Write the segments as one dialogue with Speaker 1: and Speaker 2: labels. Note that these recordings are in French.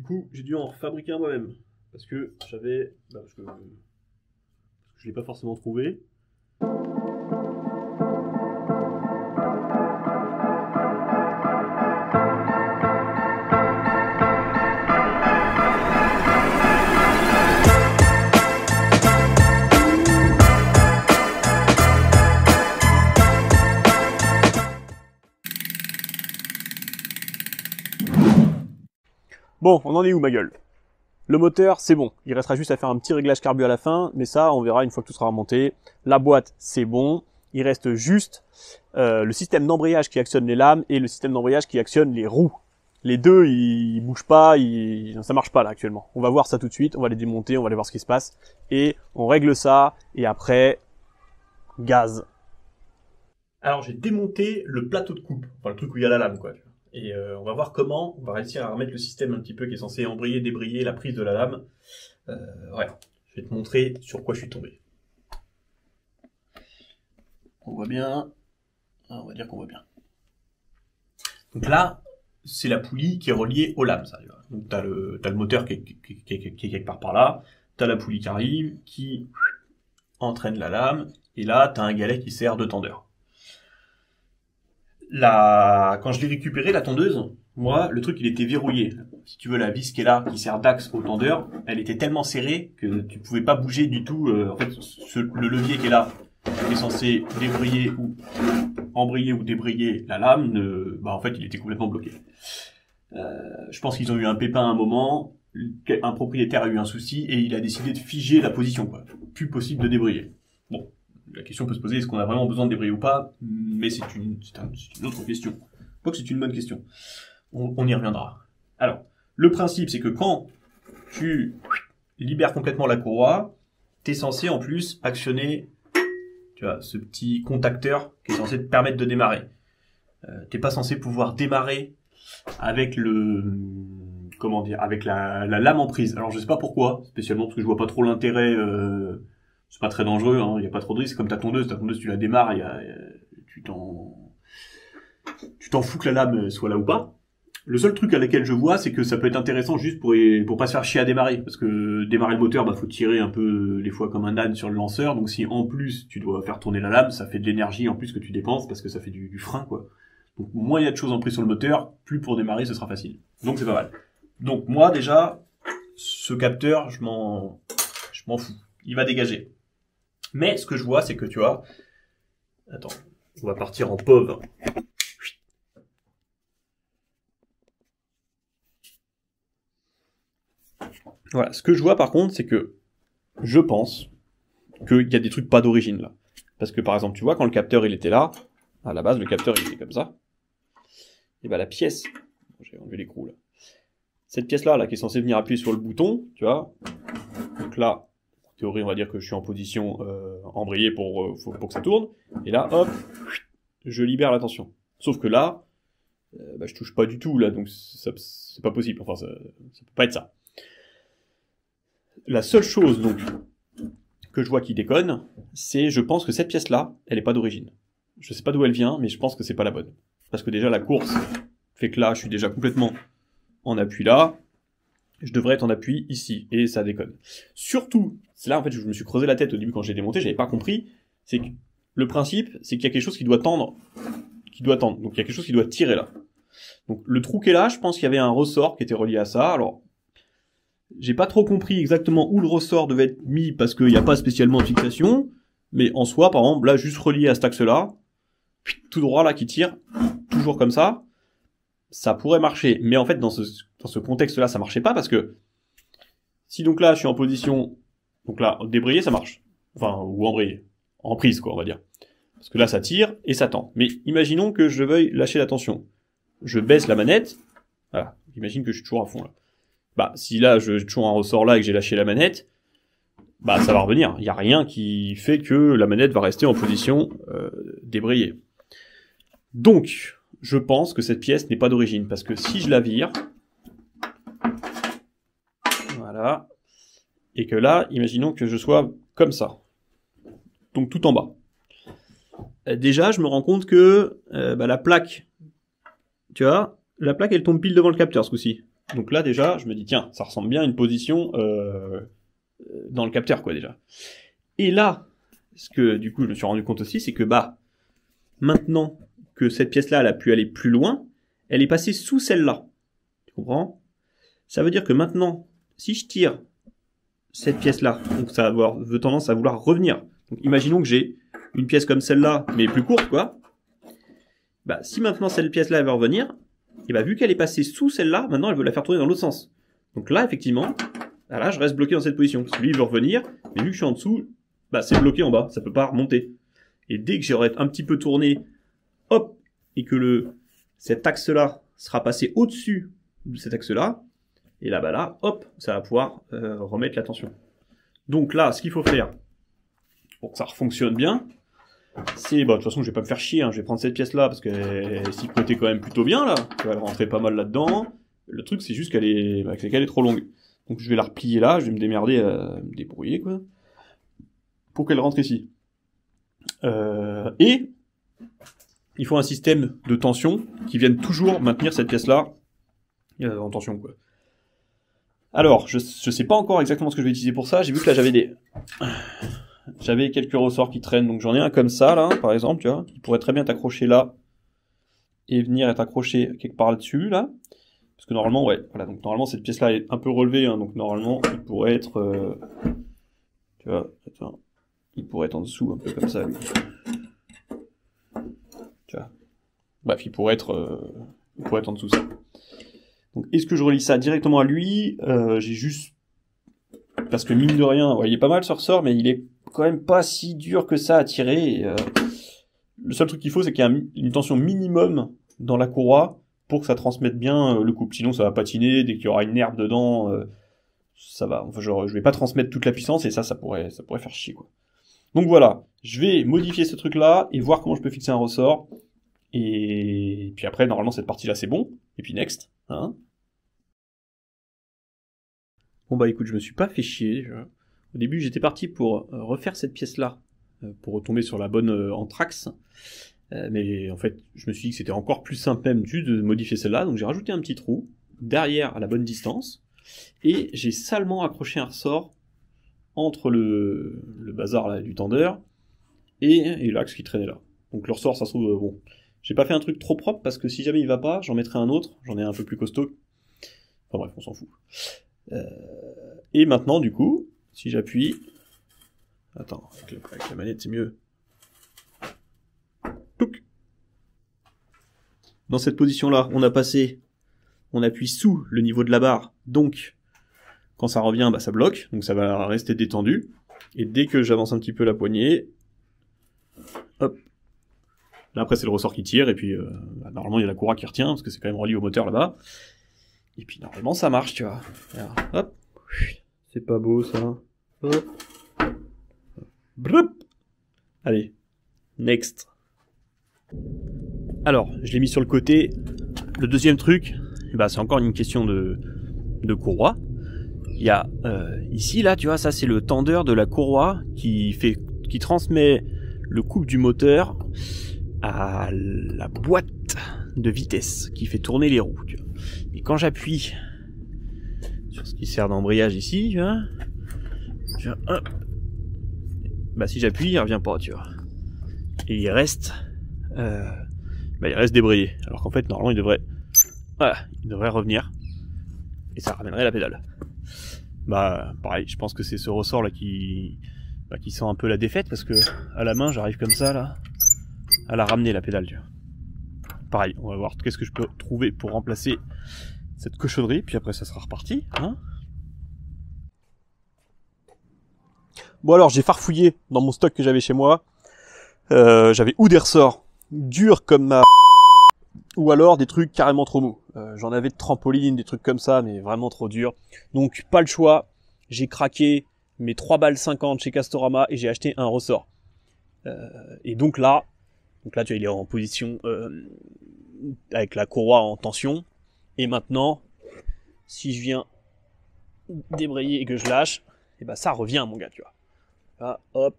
Speaker 1: coup, j'ai dû en fabriquer un moi-même. Parce que j'avais... parce que je l'ai pas forcément trouvé. Bon, on en est où ma gueule? Le moteur, c'est bon. Il restera juste à faire un petit réglage carbu à la fin, mais ça, on verra une fois que tout sera remonté. La boîte, c'est bon. Il reste juste le système d'embrayage qui actionne les lames et le système d'embrayage qui actionne les roues. Les deux, ils bougent pas, ça marche pas là actuellement. On va voir ça tout de suite, on va les démonter, on va aller voir ce qui se passe. Et on règle ça, et après, gaz. Alors j'ai démonté le plateau de coupe, enfin le truc où il y a la lame quoi. Et on va voir comment on va réussir à remettre le système un petit peu qui est censé embrayer, débrayer la prise de la lame. Ouais, je vais te montrer sur quoi je suis tombé. On voit bien. Ah, on va dire qu'on voit bien. Donc là, c'est la poulie qui est reliée aux lames. Ça. Donc t'as le moteur qui est quelque part par là. T'as la poulie qui arrive, qui entraîne la lame. Et là, t'as un galet qui sert de tendeur. Quand je l'ai récupéré, la tondeuse, moi, le truc, il était verrouillé. Si tu veux, la vis qui est là, qui sert d'axe au tendeur, elle était tellement serrée que tu pouvais pas bouger du tout. En fait, le levier qui est là, qui est censé débrayer ou embrayer ou débrayer la lame, en fait, il était complètement bloqué. Je pense qu'ils ont eu un pépin à un moment, un propriétaire a eu un souci et il a décidé de figer la position, quoi. Plus possible de débrayer. Bon. La question peut se poser, est-ce qu'on a vraiment besoin de débrayer ou pas? Mais c'est une autre question. Pas que c'est une bonne question. On y reviendra. Alors, le principe, c'est que quand tu libères complètement la courroie, t'es censé en plus actionner, tu vois, ce petit contacteur qui est censé te permettre de démarrer. T'es pas censé pouvoir démarrer avec avec la lame en prise. Alors je sais pas pourquoi, spécialement parce que je vois pas trop l'intérêt. C'est pas très dangereux, hein, y a pas trop de risques. Comme ta tondeuse tu la démarres, tu t'en fous que la lame soit là ou pas. Le seul truc à laquelle je vois, c'est que ça peut être intéressant juste pour pas se faire chier à démarrer, parce que démarrer le moteur, faut tirer un peu les fois comme un âne sur le lanceur. Donc si en plus tu dois faire tourner la lame, ça fait de l'énergie en plus que tu dépenses parce que ça fait du frein quoi. Donc moins il y a de choses en prise sur le moteur, plus pour démarrer ce sera facile. Donc c'est pas mal. Donc moi déjà, ce capteur, je m'en fous. Il va dégager. Mais ce que je vois, c'est que tu vois... Attends, on va partir en POV. Voilà, ce que je vois par contre, c'est que je pense qu'il y a des trucs pas d'origine là. Parce que par exemple, tu vois, quand le capteur il était là, à la base le capteur il était comme ça, et la pièce... J'ai enlevé l'écrou là. Cette pièce là, qui est censée venir appuyer sur le bouton, tu vois, donc là... En théorie, on va dire que je suis en position embrayée pour que ça tourne. Et là, hop, je libère la tension. Sauf que là, je touche pas du tout, là, donc c'est pas possible. Enfin, ça peut pas être ça. La seule chose, donc, que je vois qui déconne, c'est, je pense que cette pièce-là, elle est pas d'origine. Je sais pas d'où elle vient, mais je pense que c'est pas la bonne. Parce que déjà, la course fait que là, je suis déjà complètement en appui là. Je devrais être en appui ici, et ça déconne. Surtout, c'est là en fait je me suis creusé la tête au début quand j'ai démonté, j'avais pas compris, c'est que le principe, c'est qu'il y a quelque chose qui doit tendre, donc il y a quelque chose qui doit tirer là. Donc le trou qui est là, je pense qu'il y avait un ressort qui était relié à ça, alors j'ai pas trop compris exactement où le ressort devait être mis parce qu'il n'y a pas spécialement de fixation, mais en soi, par exemple, là juste relié à cet axe-là, tout droit là qui tire, toujours comme ça pourrait marcher, mais en fait dans ce contexte-là, ça marchait pas parce que si donc là je suis en position, donc là débrayer ça marche, enfin ou embrayer, en prise quoi on va dire, parce que là ça tire et ça tend. Mais imaginons que je veuille lâcher la tension, je baisse la manette, voilà, imagine que je suis toujours à fond là. Si là j'ai toujours un ressort là et que j'ai lâché la manette, ça va revenir. Il y a rien qui fait que la manette va rester en position débrayée. Donc je pense que cette pièce n'est pas d'origine, parce que si je la vire, voilà, et que là, imaginons que je sois comme ça, donc tout en bas. Déjà, je me rends compte que la plaque, tu vois, la plaque elle tombe pile devant le capteur ce coup-ci. Donc là, déjà, je me dis, tiens, ça ressemble bien à une position dans le capteur, quoi, déjà. Et là, ce que, du coup, je me suis rendu compte aussi, c'est que, bah, maintenant que cette pièce-là, elle a pu aller plus loin, elle est passée sous celle-là. Tu comprends? Ça veut dire que maintenant, si je tire cette pièce-là, donc ça va avoir tendance à vouloir revenir. Donc imaginons que j'ai une pièce comme celle-là, mais plus courte, quoi. Bah, si maintenant cette pièce-là, elle veut revenir, et bah, vu qu'elle est passée sous celle-là, maintenant, elle veut la faire tourner dans l'autre sens. Donc là, effectivement, là, je reste bloqué dans cette position. Parce que lui, il veut revenir, mais vu que je suis en dessous, bah, c'est bloqué en bas, ça peut pas remonter. Et dès que j'aurai un petit peu tourné, hop, et que cet axe-là sera passé au-dessus de cet axe-là, et là, bah là, hop, ça va pouvoir remettre la tension. Donc là, ce qu'il faut faire, pour que ça fonctionne bien, c'est, bah, de toute façon, je vais pas me faire chier, hein, je vais prendre cette pièce-là, parce qu'elle s'y prêtait quand même plutôt bien, là, elle rentrait pas mal là-dedans. Le truc, c'est juste qu'elle est trop longue. Donc je vais la replier là, je vais me démerder à me débrouiller, quoi, pour qu'elle rentre ici. Et il faut un système de tension qui vienne toujours maintenir cette pièce-là en tension, quoi. Alors, je sais pas encore exactement ce que je vais utiliser pour ça. J'ai vu que là, j'avais quelques ressorts qui traînent. Donc j'en ai un comme ça, là, par exemple, tu vois, qui pourrait très bien t'accrocher là et venir être accroché quelque part là-dessus, là. Parce que normalement, ouais, voilà, donc normalement, cette pièce-là est un peu relevée, hein, donc normalement, il pourrait être... tu vois, attends, il pourrait être en dessous, un peu comme ça, lui. Tu vois. Bref, il pourrait être en dessous, ça. Donc, est-ce que je relie ça directement à lui? J'ai juste... Parce que mine de rien, ouais, il est pas mal ce ressort, mais il est quand même pas si dur que ça à tirer. Le seul truc qu'il faut, c'est qu'il y ait une tension minimum dans la courroie pour que ça transmette bien le couple. Sinon, ça va patiner, dès qu'il y aura une herbe dedans, ça va. Enfin, je vais pas transmettre toute la puissance, et ça pourrait faire chier, quoi. Donc voilà, je vais modifier ce truc-là, et voir comment je peux fixer un ressort. Et puis après, normalement, cette partie-là, c'est bon. Et puis next, hein. Bon bah écoute, je me suis pas fait chier. Au début, j'étais parti pour refaire cette pièce-là, pour retomber sur la bonne anthrax. Mais en fait, je me suis dit que c'était encore plus simple même juste de modifier celle-là, donc j'ai rajouté un petit trou derrière à la bonne distance, et j'ai salement accroché un ressort entre le bazar là, du tendeur et l'axe qui traînait là. Donc le ressort, ça se trouve, bon, j'ai pas fait un truc trop propre, parce que si jamais il va pas, j'en mettrai un autre, j'en ai un peu plus costaud. Enfin bref, on s'en fout. Et maintenant, du coup, si j'appuie... Attends, avec la manette, c'est mieux. Pouc. Dans cette position-là, on appuie sous le niveau de la barre, donc quand ça revient, bah, ça bloque, donc ça va rester détendu. Et dès que j'avance un petit peu la poignée, hop. Là après c'est le ressort qui tire, et puis bah, normalement il y a la courroie qui retient, parce que c'est quand même relié au moteur là-bas. Et puis normalement ça marche, tu vois. Alors, hop. C'est pas beau ça. Hop. Broup. Allez. Next. Alors, je l'ai mis sur le côté. Le deuxième truc, bah, c'est encore une question de courroie. Il y a ici, là, tu vois, ça c'est le tendeur de la courroie qui transmet le couple du moteur à la boîte de vitesse qui fait tourner les roues. Tu vois. Et quand j'appuie sur ce qui sert d'embrayage ici, tu vois, hop, bah si j'appuie, il revient pas, tu vois. Et il reste débrayé. Alors qu'en fait, normalement, il devrait revenir. Et ça ramènerait la pédale. Bah, pareil, je pense que c'est ce ressort là qui sent un peu la défaite, parce que à la main, j'arrive comme ça là, à la ramener la pédale, tu vois. Pareil, on va voir qu'est-ce que je peux trouver pour remplacer cette cochonnerie, puis après ça sera reparti, hein. Bon alors, j'ai farfouillé dans mon stock que j'avais chez moi. J'avais ou des ressorts durs comme ma... ou alors des trucs carrément trop mous. J'en avais de trampoline, des trucs comme ça, mais vraiment trop durs. Donc pas le choix, j'ai craqué mes 3,50 balles chez Castorama et j'ai acheté un ressort. Et donc là, tu vois, il est en position avec la courroie en tension. Et maintenant, si je viens débrayer et que je lâche, et bah ça revient, mon gars, tu vois. Là, hop,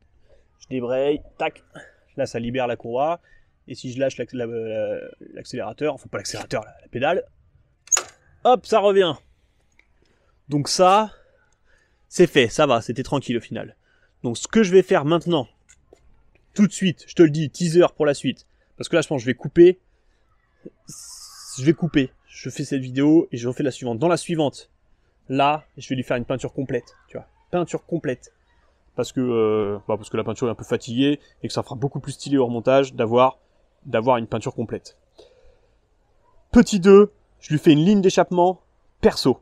Speaker 1: je débraye, tac, là ça libère la courroie. Et si je lâche l'accélérateur, enfin pas l'accélérateur, la pédale,
Speaker 2: hop, ça revient. Donc ça, c'est fait, ça va, c'était tranquille au final. Donc ce que je vais faire maintenant, tout de suite, je te le dis, teaser pour la suite, parce que là je pense que je vais couper, je fais cette vidéo et je refais la suivante. Dans la suivante, là, je vais lui faire une peinture complète, tu vois, peinture complète. Parce que la peinture est un peu fatiguée et que ça fera beaucoup plus stylé au remontage d'avoir une peinture complète. Petit 2, je lui fais une ligne d'échappement perso,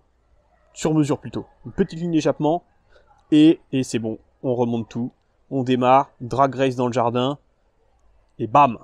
Speaker 2: sur mesure plutôt. Une petite ligne d'échappement et c'est bon, on remonte tout. On démarre, drag race dans le jardin et bam,